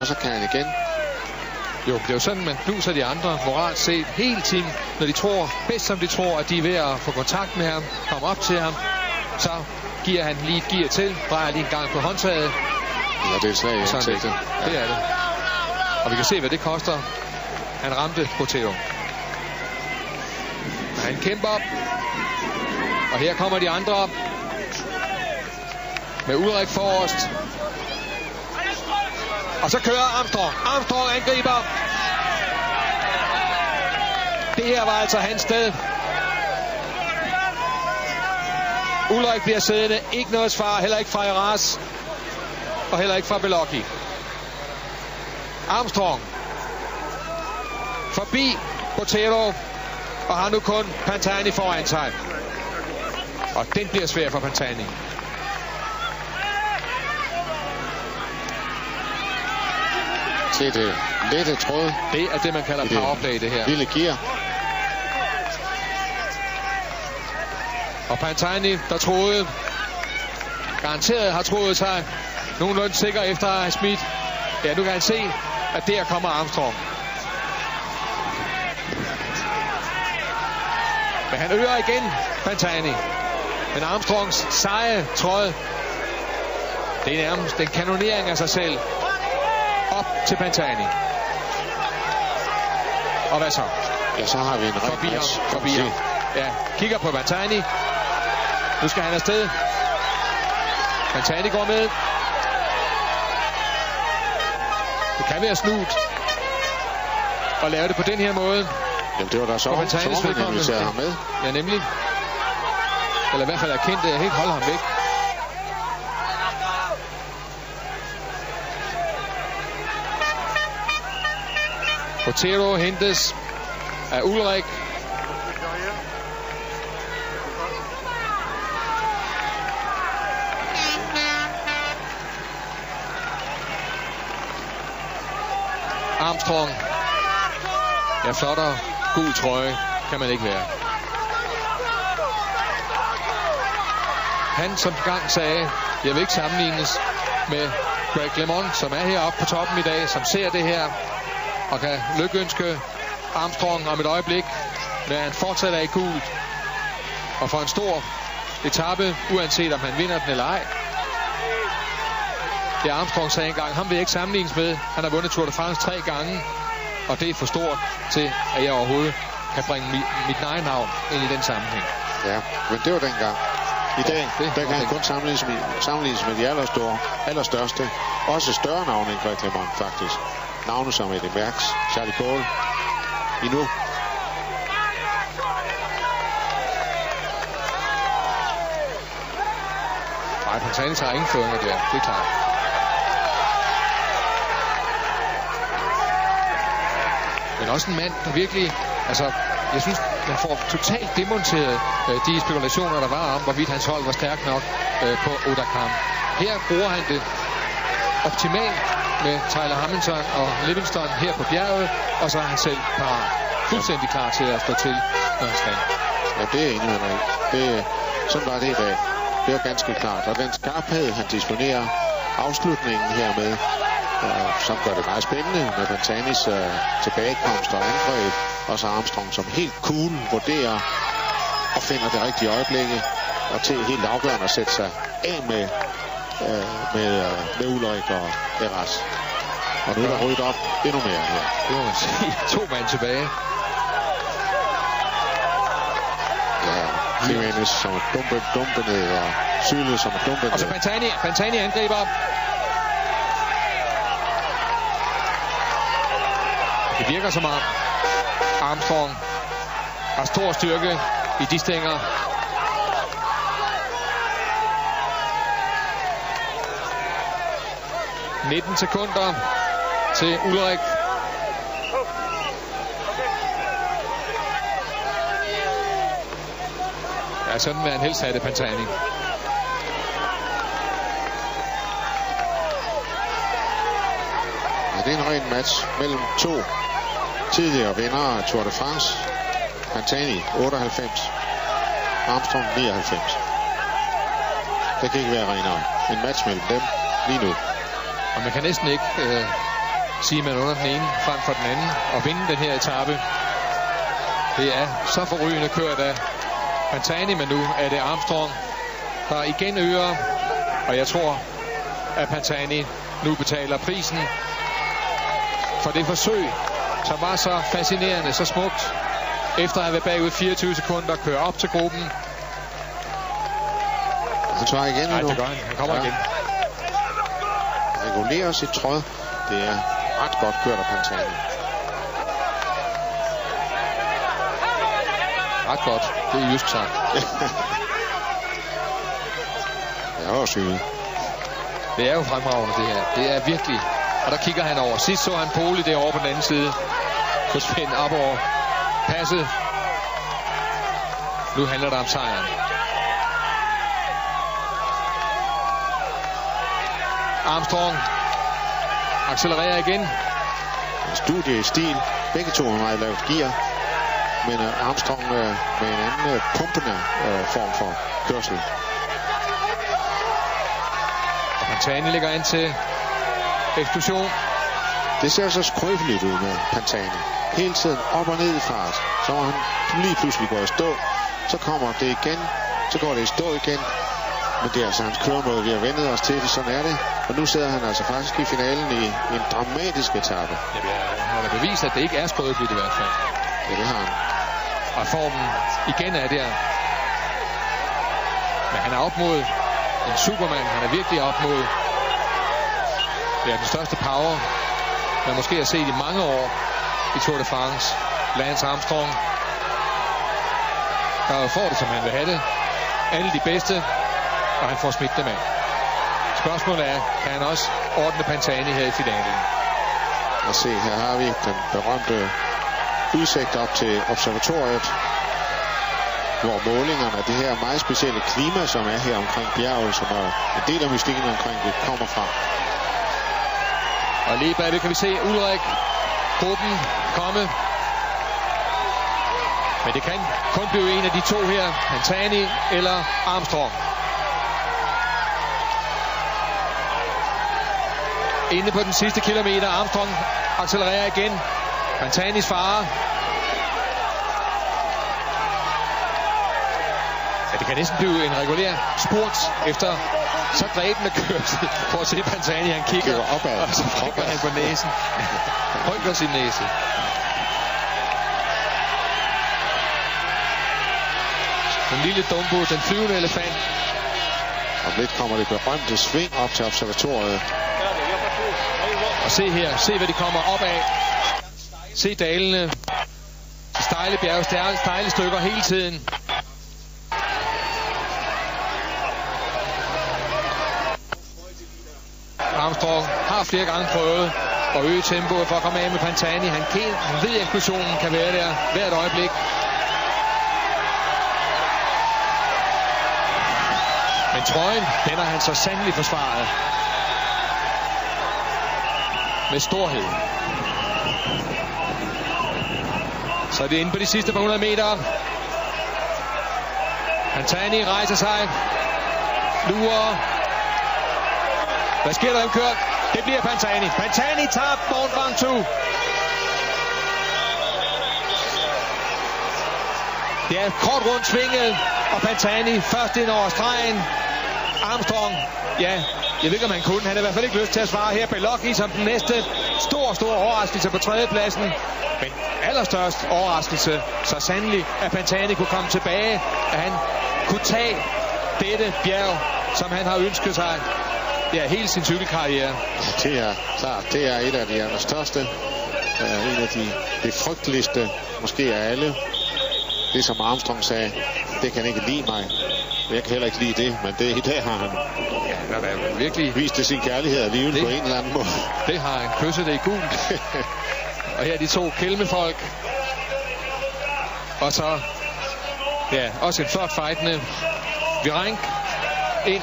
Og så kan han igen. Jo, det er jo sådan, man knuser de andre moralt set hele tiden, når de tror, bedst som de tror, at de er ved at få kontakt med ham, komme op til ham, så giver han lige et gear til, drejer lige en gang på håndtaget. Ja, det er et slag i ansigtet. Ja. Det er det. Og vi kan se, hvad det koster. Han ramte Botero. Han kæmper op. Og her kommer de andre op. Med Ulrik forrest. Og så kører Armstrong. Armstrong angriber. Det her var altså hans sted. Ulrik bliver siddende. Ikke noget svar. Heller ikke fra Eras. Og heller ikke fra Beloki. Armstrong. Forbi Botero. Og har nu kun Pantani foran sig. Og den bliver svær for Pantani. Se det lette tråd. Det er det, man kalder powerplay, det her. Lille gear. Og Pantani, der troede, garanteret har troet sig nogenlunde sikker efter at have smidt. Ja, nu kan han se, at der kommer Armstrong. Men han øger igen Pantani. Men Armstrongs seje tråd, det er nærmest en kanonering af sig selv. Op til Pantani. Og hvad så? Ja, så har vi en Forbi ham. Ja, kigger på Pantani. Nu skal han afsted. Pantani går med. Det kan være snudt og lave det på den her måde. Jamen, det var da så Torben, hvis jeg har med. Ja, nemlig. Eller i hvert fald erkendt, at jeg helt holder ham væk. Botero hentes af Ulrik. Armstrong. Ja, flottere gul trøje kan man ikke være. Han som gang sagde, jeg vil ikke sammenlignes med Greg LeMond, som er heroppe på toppen i dag, som ser det her og kan lykønske Armstrong om et øjeblik, når han fortsat er i gult. Og for en stor etape, uanset om han vinder den eller ej. Det Armstrong sagde engang, ham vil jeg ikke sammenlignes med. Han har vundet Tour de France 3 gange, og det er for stort til, at jeg overhovedet kan bringe mit eget navn ind i den sammenhæng. Ja, men det var dengang. I dag, der kan han kun sammenlignes med de allerstørste, også større navne end Greg LeMond faktisk. Navne som Eddy Merckx, Charlie Cole, endnu. Nej, Pantani tager ingen føringer der, det er klart. Men også en mand, der virkelig, altså, jeg synes, man får totalt demonteret de spekulationer, der var om, hvorvidt hans hold var stærkt nok på Otakam. Her bruger han det optimalt med Tyler Hamilton og Livingston her på bjerget, og så er han selv parat. Fuldstændig klar til at stå til, når han skal. Ja, det er enig med mig. Sådan var det i dag. Det er ganske klart. Og den skarphed, han disponerer afslutningen hermed, som gør det meget spændende med Pantanis tilbagekomst og angreb. Og så Armstrong, som helt cool vurderer og finder det rigtige øjeblikke. Og til helt afgørende at sætte sig af med Ulrik og Eras. Og nu er der ryddet op endnu mere her. Det må man sige. 2 mand tilbage. Ja, Jimenez som er dumpet ned, og Syle som er dumpet ned. Og så Pantani angriber. Det virker som om Armstrong har stor styrke i de stænger. ...19 sekunder til Ulrik. Ja, sådan vil han helst have det, Pantani. Ja, det er en ren match mellem 2 tidligere vinder af Tour de France. Pantani 98, Armstrong 99. Det kan ikke være renere. En match mellem dem lige nu. Og man kan næsten ikke Seaman under den ene frem for den anden og vinde den her etape. Det er så forrygende kørt af Pantani, men nu er det Armstrong, der igen øger. Og jeg tror, at Pantani nu betaler prisen for det forsøg, som var så fascinerende, så smukt. Efter at have været bagud 24 sekunder, kører op til gruppen. Han svarer igen nu. Nej, det gør han. Han kommer igen. Regulerer sit tråd. Det er ret godt kørt af Pantani. Ret godt. Det er jysk sagt. Det er også sygt. Det er jo fremragende, det her. Det er virkelig. Og der kigger han over. Sidst så han Poli derovre på den anden side. På Svend Aborg. Passet. Nu handler det om sejren. Armstrong accelererer igen. Studie i stil. Begge to har meget lavt gear. Men Armstrong med en anden pumpende form for kørsel. Og Pantani ligger an til eksplosion. Det ser så skrøbeligt ud med Pantani. Hele tiden op og ned i fart. Så må han lige pludselig gå i stå. Så kommer det igen. Så går det i stå igen. Men det er altså hans køremåde, vi har vendet os til. Sådan er det. Og nu sidder han altså faktisk i finalen i en dramatisk etape. Ja, han har da bevist, at det ikke er skrøbeligt i hvert fald. Ja, det har han. Og formen igen er der. Men han er op mod en Superman. Han er virkelig op mod den største power, man måske har set i mange år i Tour de France. Lance Armstrong, der får det, som han vil have det. Alle de bedste, og han får smidt dem af. Spørgsmålet er, kan han også ordne Pantani her i finalen? Og se, her har vi den berømte udsigt op til observatoriet, hvor målingerne af det her meget specielle klima, som er her omkring bjerget, som er en del af mystikken omkring det, kommer fra. Og lige bagved kan vi se Ulrik, gruppen komme. Men det kan kun blive en af de to her, Pantani eller Armstrong. Inde på den sidste kilometer, Armstrong accelererer igen. Pantanis fare. Ja, det kan næsten blive en regulær spurt efter så dræbende kørsel. For at se Pantani, han kigger opad, og så rykker han på næsen. Rykker sin næse. Den lille Dumbo, den flyvende elefant. Og lidt kommer det berømte sving op til observatoriet. Og se her, se hvad de kommer op af. Se dalene. Stejle bjerge, stejle stykker hele tiden. Armstrong har flere gange prøvet at øge tempoet for at komme af med Pantani. Han ved, at eksplosionen kan være der hvert øjeblik. Men trøjen, den har han så sandelig forsvaret. Med storhed. Så er det inde på de sidste par 100 meter. Pantani rejser sig. Lurer. Hvad sker der kørt? Det bliver Pantani. Pantani tager Mont Ventoux. Det er kort rundt svinget. Og Pantani først ind over stregen. Armstrong, ja, jeg ved ikke om han kunne. Han har i hvert fald ikke lyst til at svare her. Belocchi som den næste stor overraskelse på tredjepladsen. Men allerstørst overraskelse, så sandelig, at Pantani kunne komme tilbage. At han kunne tage dette bjerg, som han har ønsket sig. Det er hele sin cykelkarriere. Det er klart, det er et af de allerstørste. En af de frygteligste, måske af alle. Det som Armstrong sagde, det kan ikke lide mig. Jeg kan heller ikke lide det, men det i dag har han virkelig vist det sin kærlighed alligevel på en eller anden måde. Det har han kysset det i gult. Og her er de to kælmefolk. Og så, ja, også en flot fightende Virenque ind